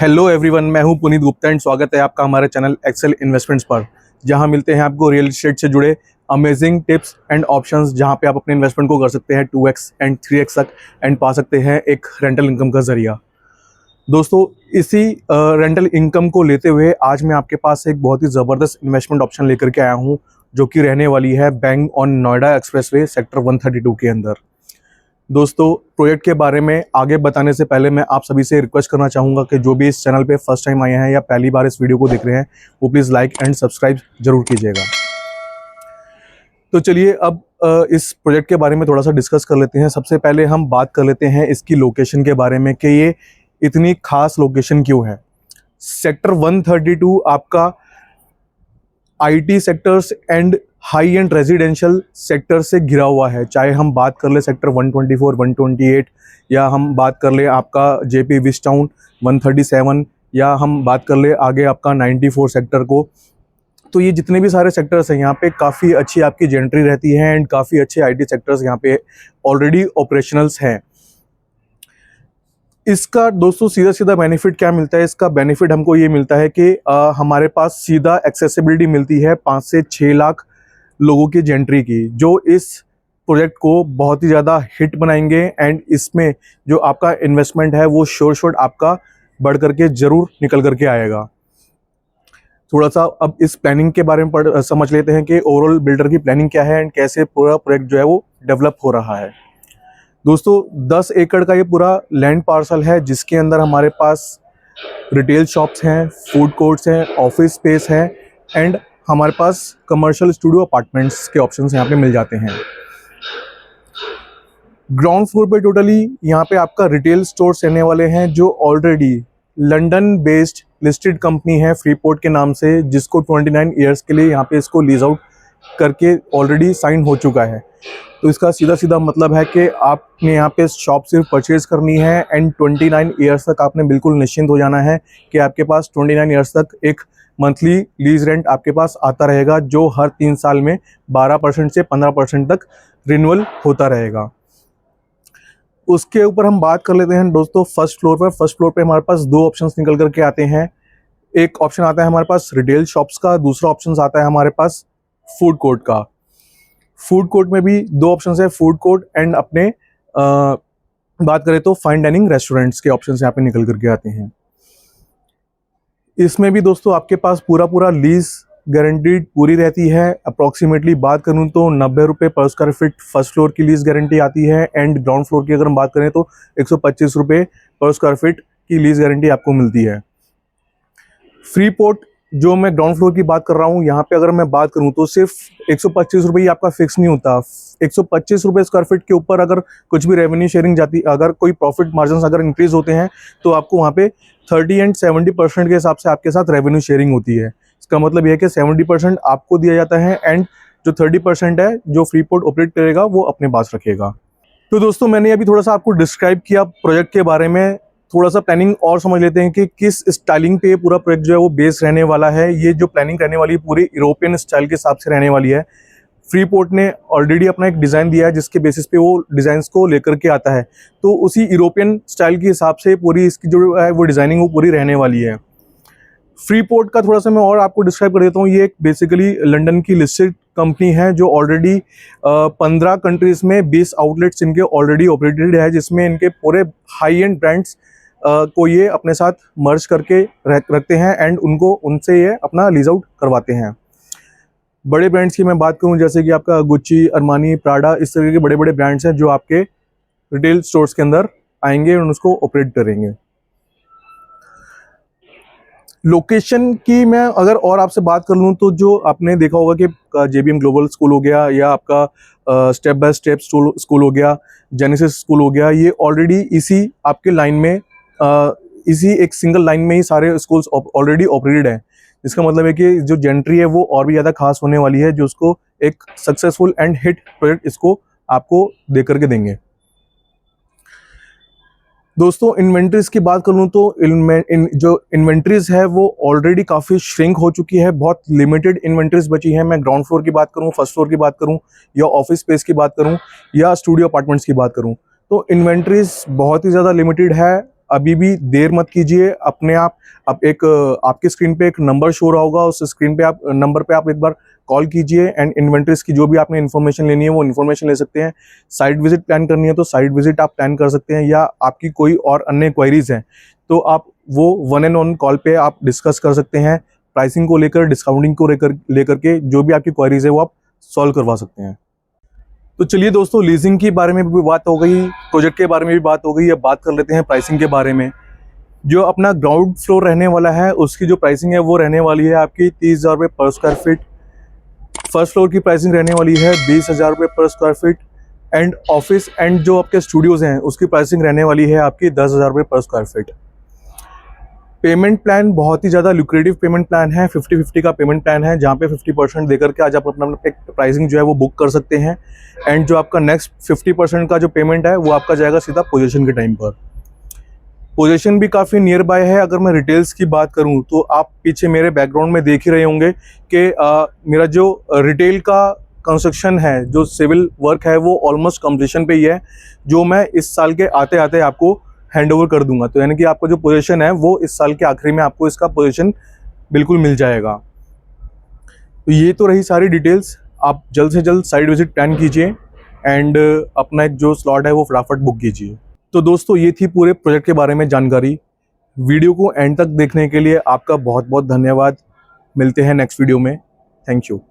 Hello everyone, मैं हूं Puneet Gupta and स्वागत है आपका हमारे चैनल एक्सेल इन्वेस्टमेंट्स पर, जहां मिलते हैं आपको रियल एस्टेट से जुड़े अमेजिंग टिप्स एंड ऑप्शंस, जहां पे आप अपने इन्वेस्टमेंट को कर सकते हैं 2x एंड 3x तक एंड पा सकते हैं एक रेंटल इनकम का जरिया। दोस्तों, इसी रेंटल इनकम को लेते हुए आज मैं आपके पास एक बहुत ही ज़बरदस्त इन्वेस्टमेंट ऑप्शन लेकर के आया हूँ, जो कि रहने वाली है bank on Noida expressway sector 132 के अंदर। दोस्तों, प्रोजेक्ट के बारे में आगे बताने से पहले मैं आप सभी से रिक्वेस्ट करना चाहूँगा कि जो भी इस चैनल पे फर्स्ट टाइम आए हैं या पहली बार इस वीडियो को देख रहे हैं, वो प्लीज़ लाइक एंड सब्सक्राइब जरूर कीजिएगा। तो चलिए अब इस प्रोजेक्ट के बारे में थोड़ा सा डिस्कस कर लेते हैं। सबसे पहले हम बात कर लेते हैं इसकी लोकेशन के बारे में कि ये इतनी खास लोकेशन क्यों है। सेक्टर 132 आपका IT sectors and high and residential sector से घिरा हुआ है। चाहे हम बात कर ले सेक्टर 124, 128 या हम बात कर ले आपका जेपी विस्ट टाउन 137 या हम बात कर ले आगे आपका 94 सेक्टर को, तो ये जितने भी सारे सेक्टर्स हैं यहाँ पे काफ़ी अच्छी आपकी जेंट्री रहती है एंड काफ़ी अच्छे आईटी सेक्टर्स यहाँ पे ऑलरेडी ऑपरेशनल्स हैं। इसका दोस्तों सीधा सीधा बेनिफिट क्या मिलता है? इसका बेनिफिट हमको ये मिलता है कि हमारे पास सीधा एक्सेसिबिलिटी मिलती है 5 से 6 लाख लोगों की जेंट्री की, जो इस प्रोजेक्ट को बहुत ही ज़्यादा हिट बनाएंगे एंड इसमें जो आपका इन्वेस्टमेंट है वो श्योर आपका बढ़ करके ज़रूर निकल करके आएगा। थोड़ा सा अब इस प्लानिंग के बारे में समझ लेते हैं कि ओवरऑल बिल्डर की प्लानिंग क्या है एंड कैसे पूरा प्रोजेक्ट जो है वो डेवलप हो रहा है। दोस्तों, 10 एकड़ का ये पूरा लैंड पार्सल है, जिसके अंदर हमारे पास रिटेल शॉप्स हैं, फूड कोर्ट्स हैं, ऑफिस स्पेस है एंड हमारे पास कमर्शियल स्टूडियो अपार्टमेंट्स के ऑप्शंस यहाँ पे मिल जाते हैं। ग्राउंड फ्लोर पे टोटली यहाँ पे आपका रिटेल स्टोर्स रहने वाले हैं, जो already London based listed company है फ्रीपोर्ट के नाम से, जिसको 29 ईयर्स के लिए यहाँ पे इसको लीज आउट करके ऑलरेडी साइन हो चुका है। तो इसका सीधा सीधा मतलब है कि आपने यहाँ पे शॉप सिर्फ परचेज करनी है एंड 29 ईयर्स तक आपने बिल्कुल निश्चिंत हो जाना है कि आपके पास 29 ईयर्स तक एक मंथली लीज रेंट आपके पास आता रहेगा, जो हर 3 साल में 12% से 15% तक रिन्यूअल होता रहेगा। उसके ऊपर हम बात कर लेते हैं दोस्तों फर्स्ट फ्लोर पे हमारे पास 2 ऑप्शंस निकल करके आते हैं। एक ऑप्शन आता है हमारे पास रिटेल शॉप्स का, दूसरा ऑप्शन आता है हमारे पास फूड कोर्ट का। फूड कोर्ट में भी 2 ऑप्शंस है, फूड कोर्ट एंड अपने बात करें तो फाइन डाइनिंग रेस्टोरेंट्स के ऑप्शंस यहाँ पे निकल करके आते हैं। इसमें भी दोस्तों आपके पास पूरा लीज गारंटीड पूरी रहती है। अप्रॉक्सीमेटली बात करूं तो 90 रुपये पर स्क्वायर फीट फर्स्ट फ्लोर की लीज गारंटी आती है एंड ग्राउंड फ्लोर की अगर हम बात करें तो 125 रुपये पर स्क्वायर फीट की लीज गारंटी आपको मिलती है। फ्रीपोर्ट जो मैं ग्राउंड फ्लोर की बात कर रहा हूँ, यहाँ पे अगर मैं बात करूँ तो सिर्फ 125 रुपये ही आपका फिक्स नहीं होता। 125 रुपये स्क्वायर फीट के ऊपर अगर कुछ भी रेवेन्यू शेयरिंग जाती, अगर कोई प्रॉफिट मार्जिन अगर इंक्रीज होते हैं तो आपको वहाँ पे 30 एंड 70% के हिसाब से आपके साथ रेवेन्यू शेयरिंग होती है। इसका मतलब यह है कि 70% आपको दिया जाता है एंड जो 30% है जो फ्रीपोर्ट ऑपरेट करेगा वो अपने पास रखेगा। तो दोस्तों, मैंने अभी थोड़ा सा आपको डिस्क्राइब किया प्रोजेक्ट के बारे में। थोड़ा सा प्लानिंग और समझ लेते हैं कि किस स्टाइलिंग पे पूरा प्रोजेक्ट जो है वो बेस रहने वाला है। ये जो प्लानिंग रहने वाली है पूरी यूरोपियन स्टाइल के हिसाब से रहने वाली है। फ्रीपोर्ट ने ऑलरेडी अपना एक डिज़ाइन दिया है, जिसके बेसिस पे वो डिज़ाइंस को लेकर के आता है, तो उसी यूरोपियन स्टाइल के हिसाब से पूरी इसकी जो है वो डिज़ाइनिंग वो पूरी रहने वाली है। फ्रीपोर्ट का थोड़ा सा मैं और आपको डिस्क्राइब कर देता हूँ। ये एक बेसिकली लंदन की लिस्टेड कंपनी है, जो ऑलरेडी 15 कंट्रीज़ में 20 आउटलेट्स इनके ऑलरेडी ऑपरेटेड है, जिसमें इनके पूरे हाई एंड ब्रांड्स को ये अपने साथ मर्ज करके रखते हैं एंड उनसे ये अपना लीज आउट करवाते हैं। बड़े ब्रांड्स की मैं बात करूं जैसे कि आपका गुच्ची, अरमानी, प्राडा, इस तरह के बड़े बड़े ब्रांड्स हैं जो आपके रिटेल स्टोर्स के अंदर आएंगे और उसको ऑपरेट करेंगे। लोकेशन की मैं अगर और आपसे बात कर लूँ तो जो आपने देखा होगा कि जेबीएम ग्लोबल स्कूल हो गया या आपका स्टेप बाय स्टेप स्कूल हो गया, जेनेसिस स्कूल हो गया, ये ऑलरेडी इसी आपके लाइन में इसी एक सिंगल लाइन में ही सारे स्कूल्स ऑलरेडी ऑपरेटेड हैं। इसका मतलब है कि जो जेंट्री है वो और भी ज़्यादा खास होने वाली है, जो उसको एक सक्सेसफुल एंड हिट प्रोजेक्ट इसको आपको दे करके देंगे। दोस्तों, इन्वेंट्रीज की बात करूँ तो जो इन्वेंट्रीज है वो ऑलरेडी काफ़ी श्रिंक हो चुकी है, बहुत लिमिटेड इन्वेंट्रीज बची है। मैं ग्राउंड फ्लोर की बात करूँ, फर्स्ट फ्लोर की बात करूँ या ऑफिस स्पेस की बात करूँ या स्टूडियो अपार्टमेंट्स की बात करूँ, तो इन्वेंट्रीज बहुत ही ज़्यादा लिमिटेड है। अभी भी देर मत कीजिए। अपने आप आपकी स्क्रीन पे एक नंबर शो रहा होगा, उस स्क्रीन पे आप नंबर पे आप एक बार कॉल कीजिए एंड इन्वेंट्रीज की जो भी आपने इन्फॉर्मेशन लेनी है वो इन्फॉर्मेशन ले सकते हैं। साइट विजिट प्लान करनी है तो साइट विजिट आप प्लान कर सकते हैं, या आपकी कोई और अन्य क्वेरीज हैं तो आप वो वन एंड ऑन कॉल पे आप डिस्कस कर सकते हैं। प्राइसिंग को लेकर, डिस्काउंटिंग को लेकर के जो भी आपकी क्वेरीज है वो आप सॉल्व करवा सकते हैं। तो चलिए दोस्तों, लीजिंग के बारे में भी बात हो गई, प्रोजेक्ट के बारे में भी बात हो गई। अब बात कर लेते हैं प्राइसिंग के बारे में। जो अपना ग्राउंड फ्लोर रहने वाला है उसकी जो प्राइसिंग है वो रहने वाली है आपकी 30,000 रुपये पर स्क्वायर फीट। फर्स्ट फ्लोर की प्राइसिंग रहने वाली है 20,000 रुपये पर square feet. And office and जो आपके स्टूडियोज़ हैं उसकी प्राइसिंग रहने वाली है आपकी 10,000 रुपये पर स्क्वायर फीट। पेमेंट प्लान बहुत ही ज़्यादा लुक्रेटिव पेमेंट प्लान है। 50-50 का पेमेंट प्लान है, जहाँ पे 50% देकर के आज आप अपना एक प्राइसिंग जो है वो बुक कर सकते हैं। एंड जो आपका नेक्स्ट 50% का जो पेमेंट है वो आपका जाएगा सीधा पोजीशन के टाइम पर। पोजीशन भी काफ़ी नियर बाय है। अगर मैं रिटेल्स की बात करूं तो आप पीछे मेरे बैकग्राउंड में देख ही रहे होंगे कि मेरा जो रिटेल का कंस्ट्रक्शन है, जो सिविल वर्क है वो ऑलमोस्ट कंप्लीशन पे ही है, जो मैं इस साल के आते आते आपको हैंड ओवर कर दूंगा। तो यानी कि आपका जो पोजीशन है वो इस साल के आखिरी में आपको इसका पोजीशन बिल्कुल मिल जाएगा। तो ये तो रही सारी डिटेल्स। आप जल्द से जल्द साइट विजिट प्लान कीजिए एंड अपना एक जो स्लॉट है वो फटाफट बुक कीजिए। तो दोस्तों, ये थी पूरे प्रोजेक्ट के बारे में जानकारी। वीडियो को एंड तक देखने के लिए आपका बहुत बहुत धन्यवाद। मिलते हैं नेक्स्ट वीडियो में। Thank you.